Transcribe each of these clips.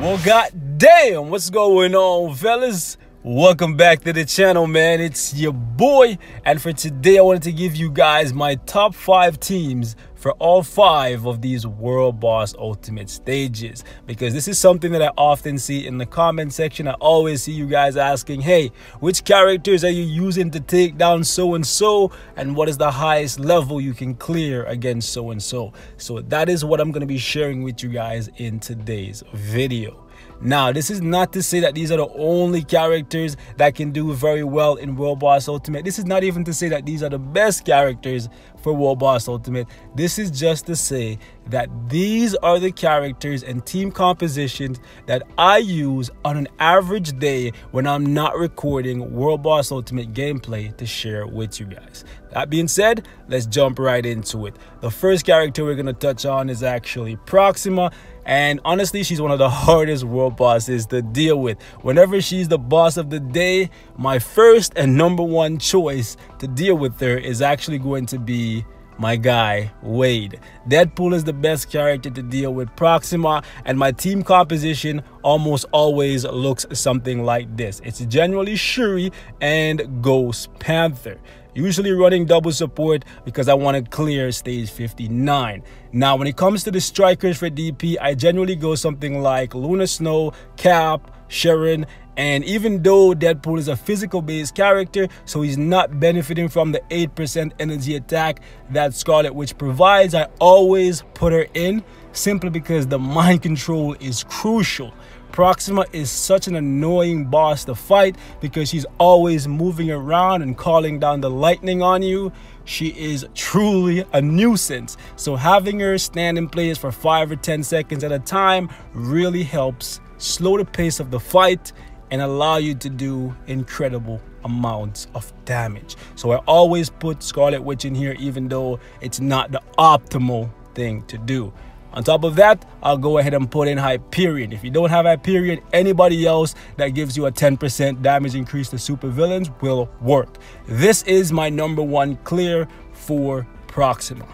Well, goddamn, what's going on, fellas? Welcome back to the channel, man. It's your boy, and for today I wanted to give you guys my top 5 teams for all 5 of these World Boss Ultimate stages, because this is something that I often see in the comment section. I always see you guys asking, hey, which characters are you using to take down so and so, and what is the highest level you can clear against so and so. So that is what I'm going to be sharing with you guys in today's video. Now, this is not to say that these are the only characters that can do very well in World Boss Ultimate. This is not even to say that these are the best characters for World Boss Ultimate. This is just to say that these are the characters and team compositions that I use on an average day when I'm not recording World Boss Ultimate gameplay to share with you guys. That being said, let's jump right into it. The first character we're going to touch on is actually Proxima. And honestly, she's one of the hardest world bosses to deal with. Whenever she's the boss of the day, my first and #1 choice to deal with her is actually going to be my guy, Wade. Deadpool is the best character to deal with Proxima, and my team composition almost always looks something like this. It's generally Shuri and Ghost Panther. Usually running double support because I want to clear stage 59. Now, when it comes to the strikers for DP, I generally go something like Lunar, Snow, Cap, Sharon, and even though Deadpool is a physical based character, so he's not benefiting from the 8% energy attack that Scarlet Witch provides, I always put her in simply because the mind control is crucial. Proxima is such an annoying boss to fight because she's always moving around and calling down the lightning on you. She is truly a nuisance. So having her stand in place for 5 or 10 seconds at a time really helps slow the pace of the fight and allow you to do incredible amounts of damage. So I always put Scarlet Witch in here even though it's not the optimal thing to do. On top of that, I'll go ahead and put in Hyperion. If you don't have Hyperion, anybody else that gives you a 10% damage increase to supervillains will work. This is my #1 clear for Proxima.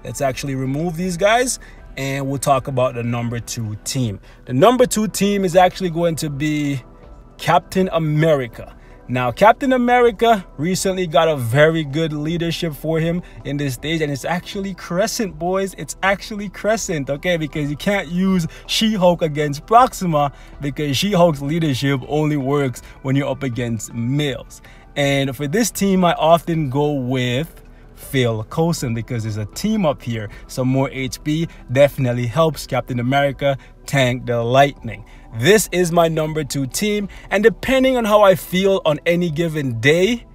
Let's actually remove these guys and we'll talk about the #2 team. The #2 team is actually going to be Captain America. Now, Captain America recently got a very good leadership for him in this stage, and it's actually Crescent, boys. It's actually Crescent, okay? Because you can't use She-Hulk against Proxima because She-Hulk's leadership only works when you're up against males. And for this team, I often go with Phil Coulson because there's a team up here. Some more HP definitely helps Captain America tank the lightning. This is my #2 team, and depending on how I feel on any given day,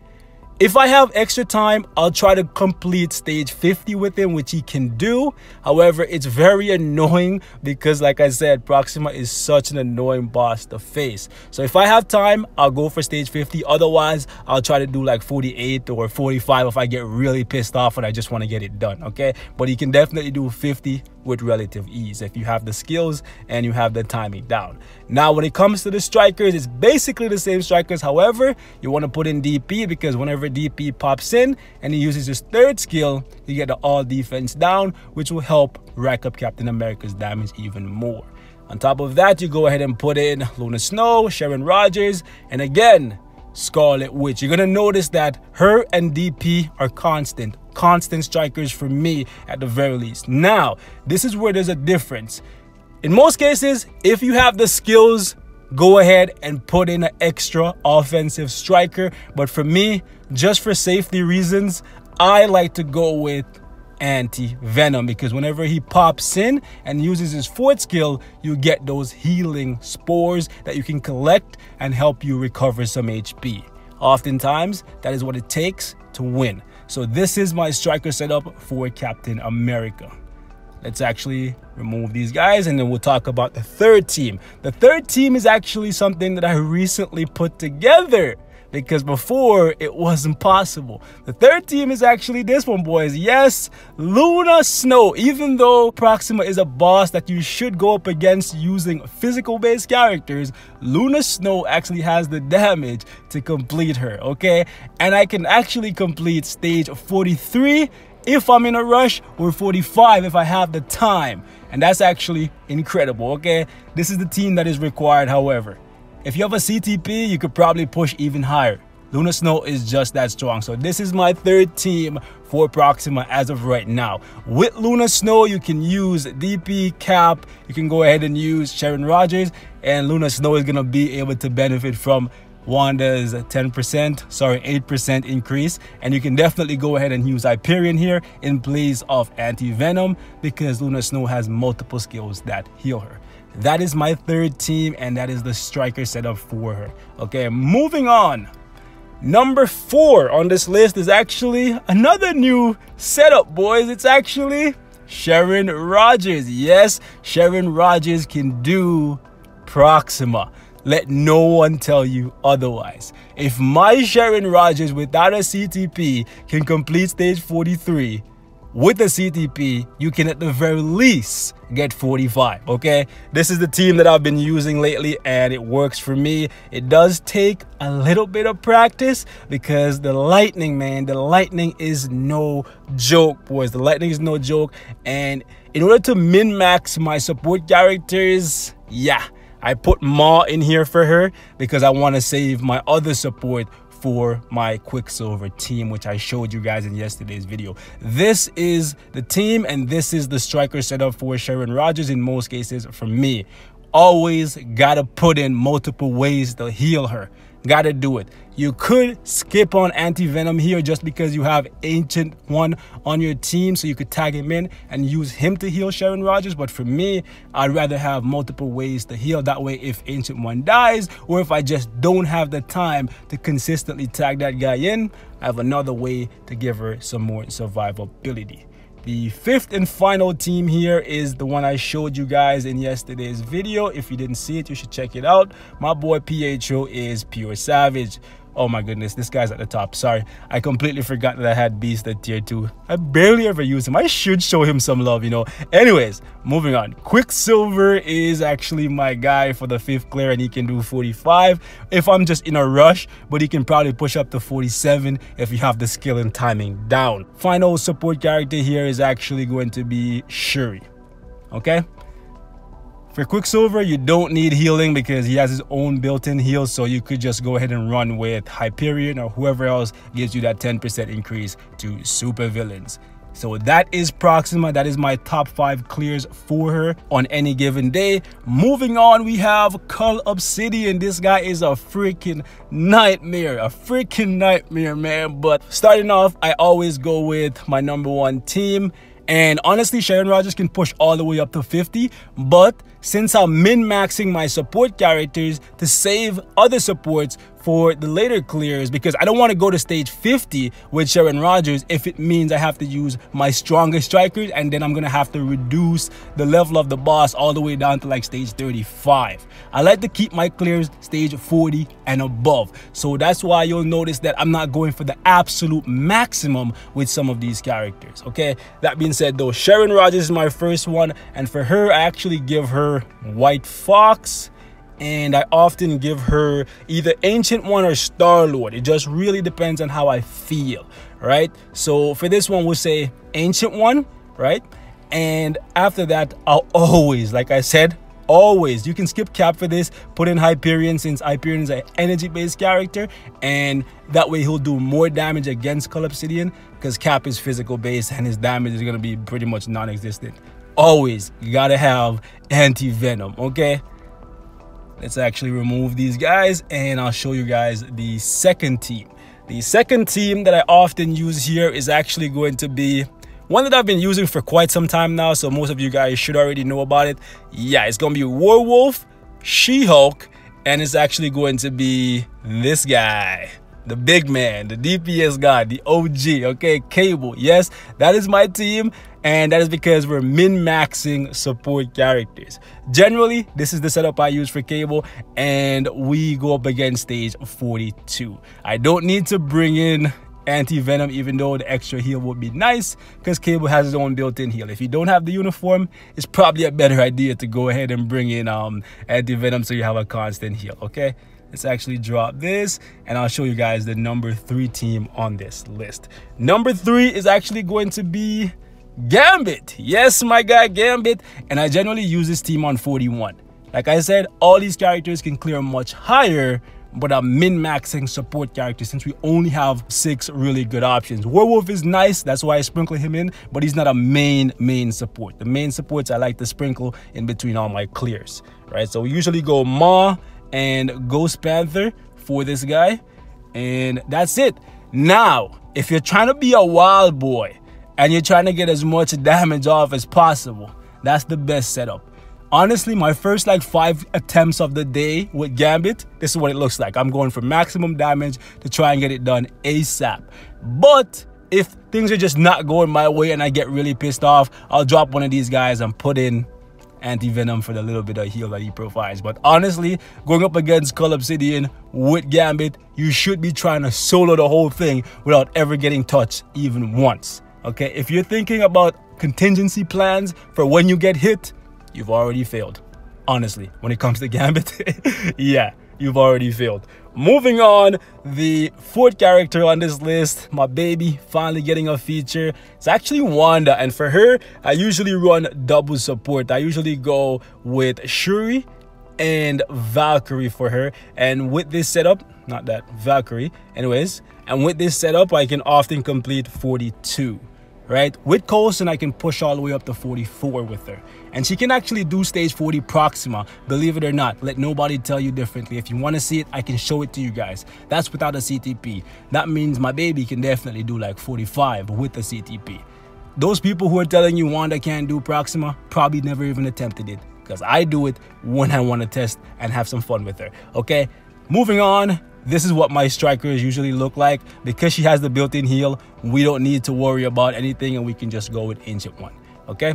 if I have extra time, I'll try to complete stage 50 with him, which he can do. However, it's very annoying because, like I said, Proxima is such an annoying boss to face. So if I have time, I'll go for stage 50. Otherwise, I'll try to do like 48 or 45 if I get really pissed off and I just want to get it done, okay? But you can definitely do 50 with relative ease if you have the skills and you have the timing down. Now, when it comes to the strikers, it's basically the same strikers. However, you want to put in DP because whenever DP pops in and he uses his 3rd skill, you get the all defense down, which will help rack up Captain America's damage even more. On top of that, you go ahead and put in Lunar Snow, Sharon Rogers, and again, Scarlet Witch. You're going to notice that her and DP are constant strikers for me at the very least. Now, this is where there's a difference. In most cases, if you have the skills, go ahead and put in an extra offensive striker. But for me, just for safety reasons, I like to go with Anti-Venom because whenever he pops in and uses his 4th skill, you get those healing spores that you can collect and help you recover some HP. Oftentimes, that is what it takes to win. So this is my striker setup for Captain America. Let's actually remove these guys and then we'll talk about the 3rd team. The 3rd team is actually something that I recently put together because before it wasn't possible. The 3rd team is actually this one, boys. Yes, Lunar Snow. Even though Proxima is a boss that you should go up against using physical based characters, Lunar Snow actually has the damage to complete her, okay? And I can actually complete stage 43 if I'm in a rush, or 45 if I have the time. And that's actually incredible, okay? This is the team that is required, however. If you have a CTP, you could probably push even higher. Lunar Snow is just that strong. So this is my third team for Proxima as of right now. With Lunar Snow, you can use DP, Cap, you can go ahead and use Sharon Rogers, and Lunar Snow is going to be able to benefit from Wanda's 8% increase. And you can definitely go ahead and use Hyperion here in place of Anti-Venom, because Lunar Snow has multiple skills that heal her. That is my third team, and that is the striker setup for her. Okay, moving on. Number 4 on this list is actually another new setup, boys. It's actually Sharon Rogers. Yes, Sharon Rogers can do Proxima. Let no one tell you otherwise. If my Sharon Rogers without a CTP can complete stage 43, with a CTP, you can at the very least get 45, okay? This is the team that I've been using lately, and it works for me. It does take a little bit of practice, because the lightning, man, the lightning is no joke, boys. The lightning is no joke. And in order to min-max my support characters, yeah, I put Ma in here for her because I want to save my other support for my Quicksilver team, which I showed you guys in yesterday's video. This is the team, and this is the striker setup for Sharon Rogers in most cases for me. Always gotta put in multiple ways to heal her. Gotta do it. You could skip on Anti-Venom here just because you have Ancient One on your team, so you could tag him in and use him to heal Sharon Rogers. But for me, I'd rather have multiple ways to heal. That way, if Ancient One dies, or if I just don't have the time to consistently tag that guy in, I have another way to give her some more survivability. The 5th and final team here is the one I showed you guys in yesterday's video. If you didn't see it, you should check it out. My boy PHO is Pure Savage. Oh my goodness, this guy's at the top. Sorry, I completely forgot that I had Beast at tier 2. I barely ever use him. I should show him some love, you know. Anyways, moving on. Quicksilver is actually my guy for the 5th clear, and he can do 45 if I'm just in a rush, but he can probably push up to 47 if you have the skill and timing down. Final support character here is actually going to be Shuri. Okay? For Quicksilver, you don't need healing because he has his own built-in heal, so you could just go ahead and run with Hyperion or whoever else gives you that 10% increase to super villains. So that is Proxima. That is my top 5 clears for her on any given day. Moving on, we have Obsidian. This guy is a freaking nightmare. A freaking nightmare, man. But starting off, I always go with my number 1 team. And honestly, Sharon Rogers can push all the way up to 50, but since I'm min-maxing my support characters to save other supports for the later clears, because I don't want to go to stage 50 with Sharon Rogers if it means I have to use my strongest strikers, and then I'm going to have to reduce the level of the boss all the way down to like stage 35. I like to keep my clears stage 40 and above. So that's why you'll notice that I'm not going for the absolute maximum with some of these characters, okay? That being said though, Sharon Rogers is my first one, and for her, I actually give her White Fox, and I often give her either Ancient One or Star-Lord. It just really depends on how I feel, right? So for this one, we'll say Ancient One, right? And after that, I'll always, like I said, always, you can skip Cap for this, put in Hyperion, since Hyperion is an energy-based character, and that way he'll do more damage against Obsidian, because Cap is physical-based and his damage is going to be pretty much non-existent. Always, you gotta have Anti-Venom, okay? Let's actually remove these guys, and I'll show you guys the second team. The second team that I often use here is actually going to be one that I've been using for quite some time now, so most of you guys should already know about it. Yeah, it's going to be Werewolf, She-Hulk, and it's actually going to be this guy. The big man, the DPS god, the OG, okay, Cable. Yes, that is my team, and that is because we're min-maxing support characters. Generally, this is the setup I use for Cable, and we go up against stage 42. I don't need to bring in Anti-Venom, even though the extra heal would be nice, because Cable has his own built-in heal. If you don't have the uniform, it's probably a better idea to go ahead and bring in Anti-Venom so you have a constant heal, okay? Let's actually drop this, and I'll show you guys the number 3 team on this list. Number 3 is actually going to be Gambit. Yes, my guy Gambit, and I generally use this team on 41. Like I said, all these characters can clear much higher, but I'm min-maxing support characters since we only have 6 really good options. Werewolf is nice, that's why I sprinkle him in, but he's not a main support. The main supports I like to sprinkle in between all my clears, right? So we usually go Maw and Ghost Panther for this guy, and that's it. Now, if you're trying to be a wild boy and you're trying to get as much damage off as possible, that's the best setup. Honestly, my first like 5 attempts of the day with Gambit, this is what it looks like. I'm going for maximum damage to try and get it done ASAP. But if things are just not going my way and I get really pissed off, I'll drop one of these guys and put in anti-venom for the little bit of heal that he provides. But honestly, going up against Obsidian with Gambit, you should be trying to solo the whole thing without ever getting touched even once. Okay, if you're thinking about contingency plans for when you get hit, you've already failed. Honestly, when it comes to Gambit, yeah, you've already failed. Moving on, the 4th character on this list, my baby, finally getting a feature. It's actually Wanda, and for her, I usually run double support. I usually go with Shuri and Valkyrie for her, and with this setup, not that, Valkyrie, anyways, and with this setup, I can often complete 42. Right, with Coulson I can push all the way up to 44 with her, and she can actually do stage 40 Proxima, believe it or not. Let nobody tell you differently. If you want to see it, I can show it to you guys. That's without a CTP. That means my baby can definitely do like 45 with a CTP. Those people who are telling you Wanda can't do Proxima probably never even attempted it, because I do it when I want to test and have some fun with her. Okay, moving on. This is what my strikers usually look like. Because she has the built-in heal, we don't need to worry about anything, and we can just go with Ancient One. Okay,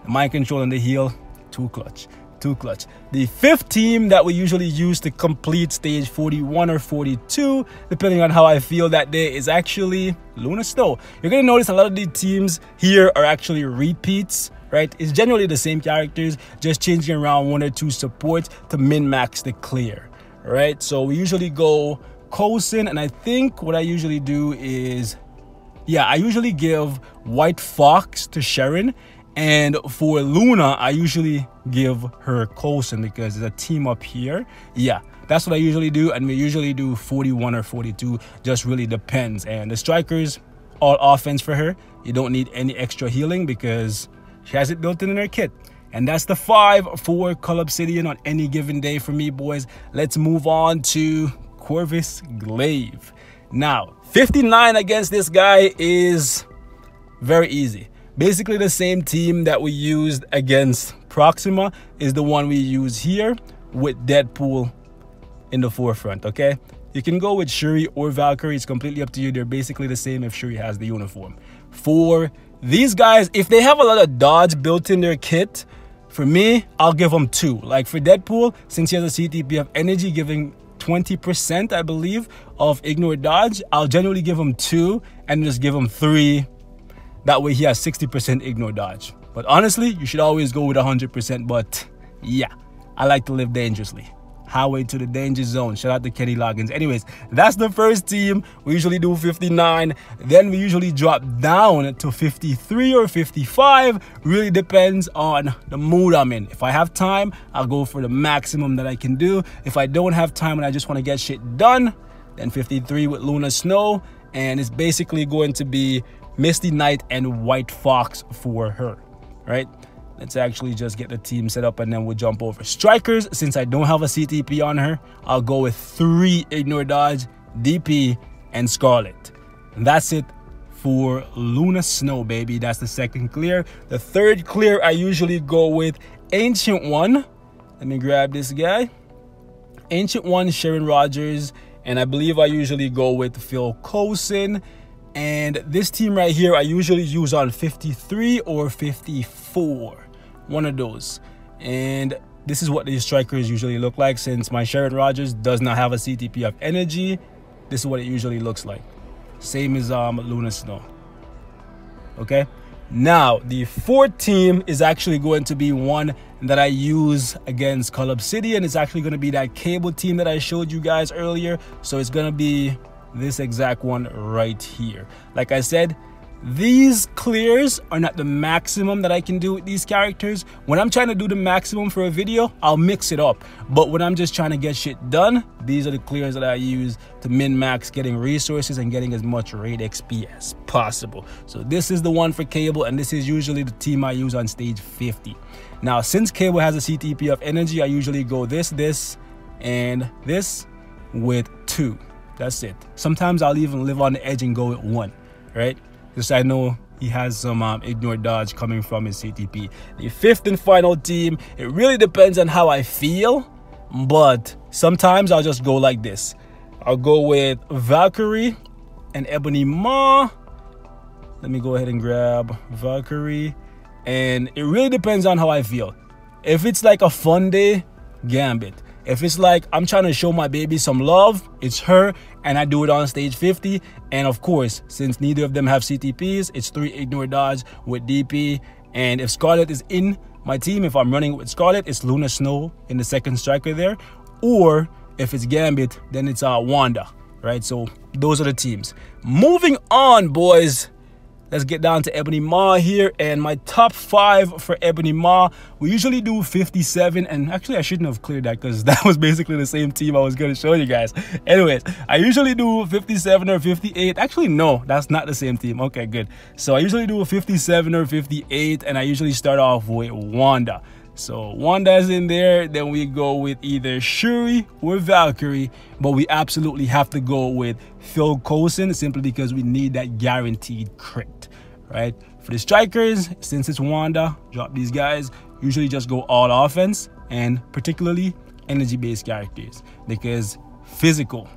the mind control and the heal, too clutch. The 5th team that we usually use to complete stage 41 or 42, depending on how I feel that day, is actually Lunar Snow. You're gonna notice a lot of the teams here are actually repeats, right? It's generally the same characters, just changing around 1 or 2 supports to min-max the clear. Right, so we usually go Coulson, and I think what I usually do is, yeah, I usually give White Fox to Sharon, and for Luna, I usually give her Coulson because there's a team up here. Yeah, that's what I usually do, and we usually do 41 or 42, just really depends. And the strikers, all offense for her. You don't need any extra healing because she has it built in her kit. And that's the 5 for Obsidian on any given day for me, boys. Let's move on to Corvus Glaive. Now, 59 against this guy is very easy. Basically, the same team that we used against Proxima is the one we use here with Deadpool in the forefront, okay? You can go with Shuri or Valkyrie. It's completely up to you. They're basically the same if Shuri has the uniform. For these guys, if they have a lot of dodge built in their kit, for me, I'll give them 2. Like for Deadpool, since he has a CTP of energy, giving 20%, I believe, of ignore dodge, I'll generally give him 2 and just give him 3. That way he has 60% ignore dodge. But honestly, you should always go with 100%. But yeah, I like to live dangerously. Highway to the danger zone. Shout out to Kenny Loggins. Anyways, that's the first team. We usually do 59. Then we usually drop down to 53 or 55. Really depends on the mood I'm in. If I have time, I'll go for the maximum that I can do. If I don't have time and I just want to get shit done, then 53 with Lunar Snow. And it's basically going to be Misty Night and White Fox for her, right? Let's actually just get the team set up and then we'll jump over. Strikers, since I don't have a CTP on her, I'll go with 3 ignore dodge, DP, and Scarlet. And that's it for Lunar Snow, baby. That's the 2nd clear. The 3rd clear, I usually go with Ancient One. Let me grab this guy. Ancient One, Sharon Rogers, and I believe I usually go with Phil Coulson. And this team right here, I usually use on 53 or 54. One of those. And this is what these strikers usually look like. Since my Sharon Rogers does not have a CTP of energy, this is what it usually looks like. Same as Lunar Snow. Okay, Now, the fourth team is actually going to be one that I use against Call Obsidian. It's actually going to be that cable team that I showed you guys earlier. So it's going to be this exact one right here. Like I said, these clears are not the maximum that I can do with these characters. When I'm trying to do the maximum for a video, I'll mix it up. But when I'm just trying to get shit done, these are the clears that I use to min-max getting resources and getting as much raid XP as possible. So this is the one for Cable, and this is usually the team I use on stage 50. Now, since Cable has a CTP of energy, I usually go this, and this with 2. That's it. Sometimes I'll even live on the edge and go with 1, right? Because I know he has some ignore dodge coming from his CTP. The fifth and final team, it really depends on how I feel, but sometimes I'll just go like this. I'll go with Valkyrie and Ebony Maw. Let me go ahead and grab Valkyrie. And it really depends on how I feel. If it's like a fun day, Gambit. If it's like I'm trying to show my baby some love, it's her, and I do it on stage 50. And of course, since neither of them have CTPs, it's 3 ignore dodge with DP. And if Scarlet is in my team, if I'm running with Scarlet, it's Lunar Snow in the second striker there. Or if it's Gambit, then it's Wanda, right? So those are the teams. Moving on, boys. Let's get down to Ebony Maw here, and my top 5 for Ebony Maw. We usually do 57, and actually I shouldn't have cleared that because that was basically the same team I was going to show you guys. Anyways, I usually do 57 or 58. Actually, no, that's not the same team. Okay, good. So I usually do a 57 or 58, and I usually start off with Wanda. So Wanda is in there, then we go with either Shuri or Valkyrie, but we absolutely have to go with Phil Coulson simply because we need that guaranteed crit, right? For the strikers, since it's Wanda, drop these guys, usually just go all offense, and particularly energy-based characters, because physical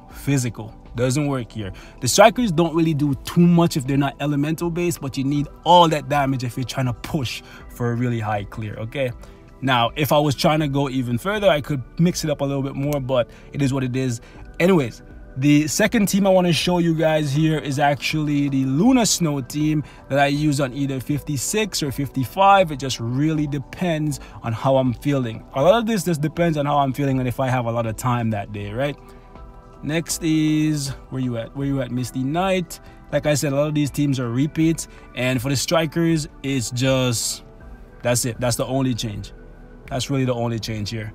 doesn't work here. The strikers don't really do too much if they're not elemental based, but you need all that damage if you're trying to push for a really high clear, okay? Now, if I was trying to go even further, I could mix it up a little bit more, but it is what it is. Anyways, the second team I want to show you guys here is actually the Lunar Snow team that I use on either 56 or 55. It just really depends on how I'm feeling. A lot of this just depends on how I'm feeling and if I have a lot of time that day, right? Next is, where you at, Misty Night. Like I said, a lot of these teams are repeats, and for the strikers, it's just, that's it. That's the only change. That's really the only change here.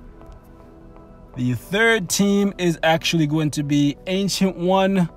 The third team is actually going to be Ancient One.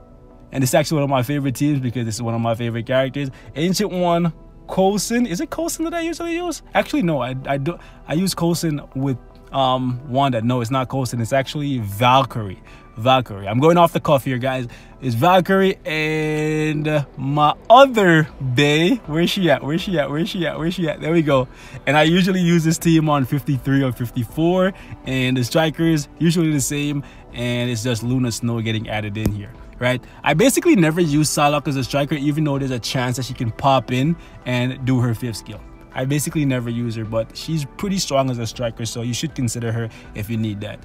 And it's actually one of my favorite teams because this is one of my favorite characters. Ancient One, Coulson. Is it Coulson that I usually use? Actually, no. I use Coulson with Wanda. No, it's not Coulson. It's actually Valkyrie. I'm going off the cuff here, guys. It's Valkyrie, and my other bae, where's she at? There we go. And I usually use this team on 53 or 54, and the strikers usually the same, and it's just Lunar Snow getting added in here, right? I basically never use Psylocke as a striker, even though there's a chance that she can pop in and do her 5th skill. I basically never use her, but she's pretty strong as a striker, so you should consider her if you need that.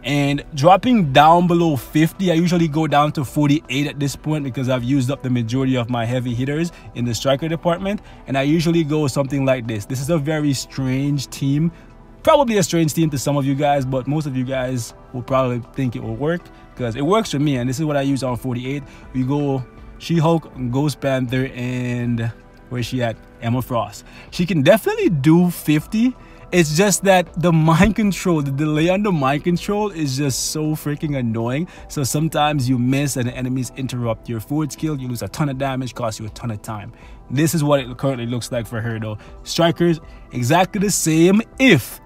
And dropping down below 50, I usually go down to 48 at this point because I've used up the majority of my heavy hitters in the striker department. And I usually go something like this. This is a very strange team. Probably a strange team to some of you guys, but most of you guys will probably think it will work because it works for me. And this is what I use on 48. We go She-Hulk, Ghost Panther, and where's she at? Emma Frost. She can definitely do 50. It's just that the mind control, the delay on the mind control is just so freaking annoying. So sometimes you miss and the enemies interrupt your forward skill. You lose a ton of damage, costs you a ton of time. This is what it currently looks like for her though. Strikers, exactly the same if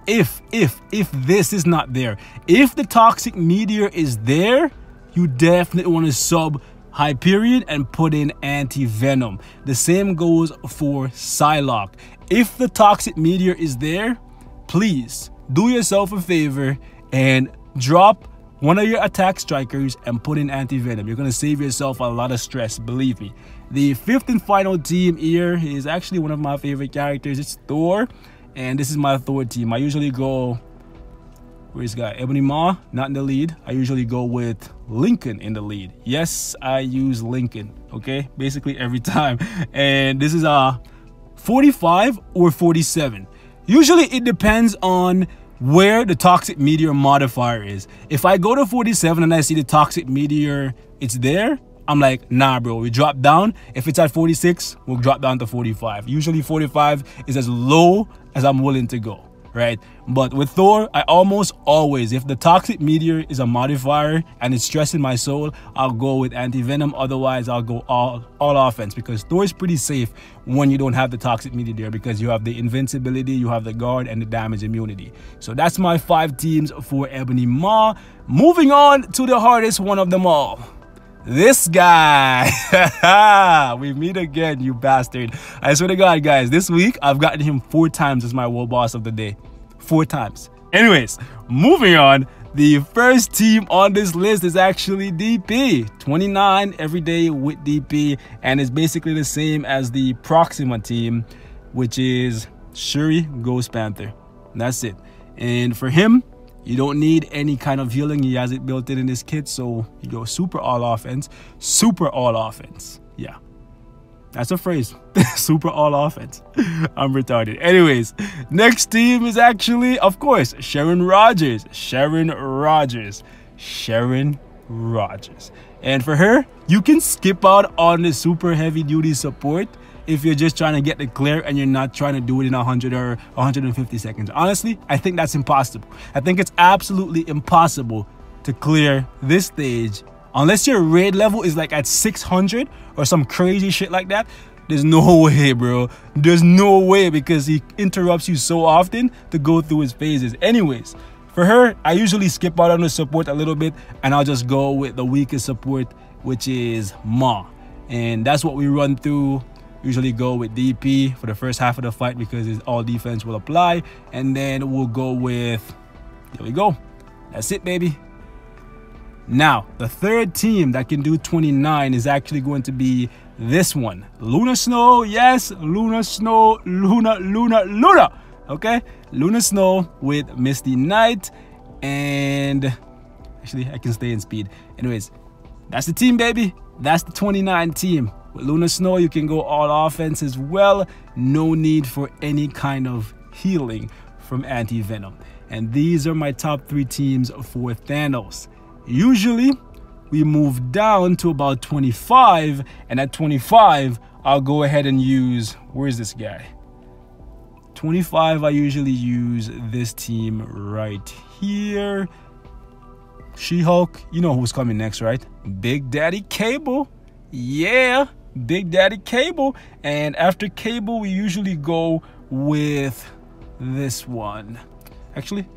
this is not there. If the Toxic Meteor is there, you definitely want to sub Hyperion and put in Anti-Venom. The same goes for Psylocke. If the Toxic Meteor is there, please do yourself a favor and drop one of your attack strikers and put in Anti-Venom. You're going to save yourself a lot of stress, believe me. The 5th and final team here is actually one of my favorite characters. It's Thor, and this is my Thor team. I usually go, where's this guy? Ebony Maw, not in the lead. I usually go with Lincoln in the lead. Yes, I use Lincoln, okay? Basically every time. And this is 45 or 47. Usually it depends on where the toxic meteor modifier is. If I go to 47 and I see the toxic meteor, it's there, I'm like, nah bro, we drop down. If it's at 46, we'll drop down to 45. Usually 45 is as low as I'm willing to go, right? But with Thor, I almost always, if the toxic meteor is a modifier and it's stressing my soul, I'll go with anti-venom. Otherwise, I'll go all offense, because Thor is pretty safe when you don't have the toxic meteor there, because you have the invincibility, you have the guard, and the damage immunity. So that's my 5 teams for Ebony Maw. Moving on to the hardest one of them all. This guy. We meet again, you bastard. I swear to God, guys, this week I've gotten him 4 times as my world boss of the day. 4 times. Anyways, moving on. The first team on this list is actually DP. 29 every day with DP, and it's basically the same as the Proxima team, which is Shuri, Ghost Panther. That's it. And for him, you don't need any kind of healing. He has it built in his kit, so you go super all offense. Super all offense. Yeah. That's a phrase. Super all offense. I'm retarded. Anyways, next team is actually, of course, Sharon Rogers. Sharon Rogers. Sharon Rogers. And for her, you can skip out on the super heavy duty support if you're just trying to get the clear and you're not trying to do it in 100 or 150 seconds. Honestly, I think that's impossible. I think it's absolutely impossible to clear this stage unless your raid level is like at 600 or some crazy shit like that. There's no way, bro. There's no way, because he interrupts you so often to go through his phases. Anyways, for her, I usually skip out on the support a little bit and I'll just go with the weakest support, which is Maw. And that's what we run through. Usually go with DP for the first half of the fight because all defense will apply. And then we'll go with, there we go. That's it, baby. Now, the third team that can do 29 is actually going to be this one. Lunar Snow, yes, Lunar Snow, Lunar. Okay, Lunar Snow with Misty Night. And actually, I can stay in speed. Anyways, that's the team, baby. That's the 29 team. With Lunar Snow, you can go all offense as well. No need for any kind of healing from anti-venom. And these are my top 3 teams for Thanos. Usually, we move down to about 25, and at 25, I'll go ahead and use, where's this guy? 25, I usually use this team right here. She-Hulk, you know who's coming next, right? Big Daddy Cable. Yeah, Big Daddy Cable. And after Cable, we usually go with this one. Actually,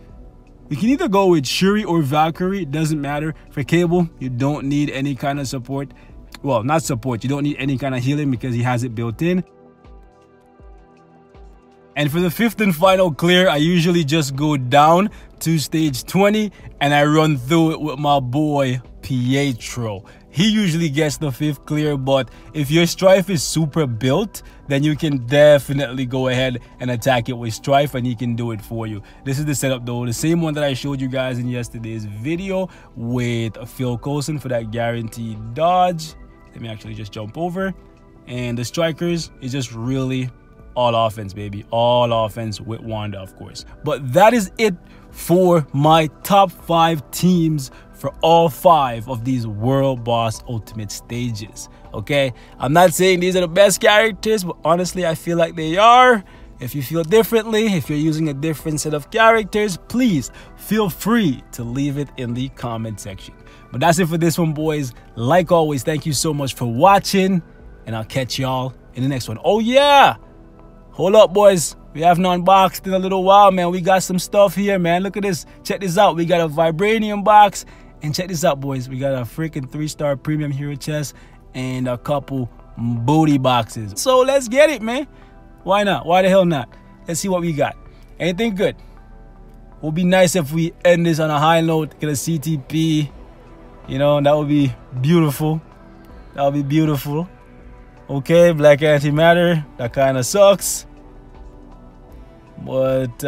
we can either go with Shuri or Valkyrie. It doesn't matter. For Cable, you don't need any kind of support. Well, not support. You don't need any kind of healing because he has it built in. And for the 5th and final clear, I usually just go down to stage 20 and I run through it with my boy Pietro. He usually gets the 5th clear, but if your Strife is super built, then you can definitely go ahead and attack it with Strife and he can do it for you. This is the setup though, the same one that I showed you guys in yesterday's video with Phil Coulson for that guaranteed dodge. Let me actually just jump over. And the Strikers is just really all offense, baby. All offense with Wanda, of course. But that is it for my top 5 teams for all 5 of these World Boss Ultimate stages. Okay, I'm not saying these are the best characters, but honestly, I feel like they are. If you feel differently, if you're using a different set of characters, please feel free to leave it in the comment section. But that's it for this one, boys. Like always, thank you so much for watching, and I'll catch y'all in the next one. Oh yeah, hold up, boys. We haven't unboxed in a little while, man. We got some stuff here, man. Look at this. Check this out. We got a vibranium box. And check this out, boys. We got a freaking 3-star premium hero chest and a couple booty boxes. So let's get it, man. Why not? Why the hell not? Let's see what we got. Anything good? Would be nice if we end this on a high note. Get a CTP. You know, that would be beautiful. That would be beautiful. Okay, Black Antimatter. That kind of sucks. But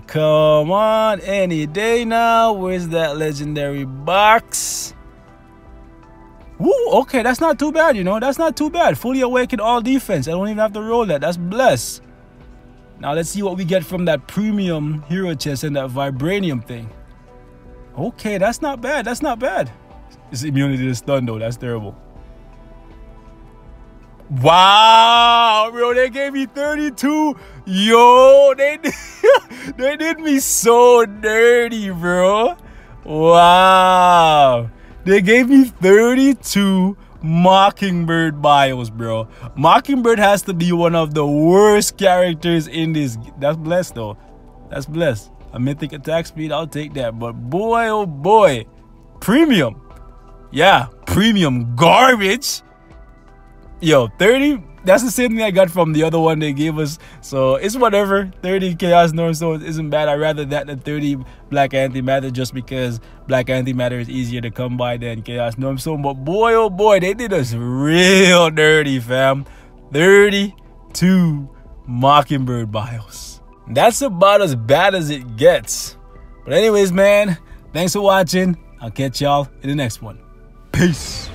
come on, any day now. Where's that legendary box? Woo, okay, that's not too bad, you know. That's not too bad. Fully awakened all defense. I don't even have to roll that. That's blessed. Now let's see what we get from that premium hero chest and that vibranium thing. Okay, that's not bad. That's not bad. It's immunity to stun though. That's terrible. Wow, bro, they gave me 32. Yo, they did me so dirty, bro. Wow. They gave me 32 Mockingbird bios, bro. Mockingbird has to be one of the worst characters in this. That's blessed, though. That's blessed. A mythic attack speed, I'll take that. But boy, oh boy. Premium. Yeah, premium garbage. Yo, 30, that's the same thing I got from the other one they gave us. So it's whatever. 30 Chaos Norm Stones isn't bad. I'd rather that than 30 Black Antimatter, just because Black Antimatter is easier to come by than Chaos Norm Stone. But boy, oh boy, they did us real dirty, fam. 32 Mockingbird bios. That's about as bad as it gets. But anyways, man, thanks for watching. I'll catch y'all in the next one. Peace.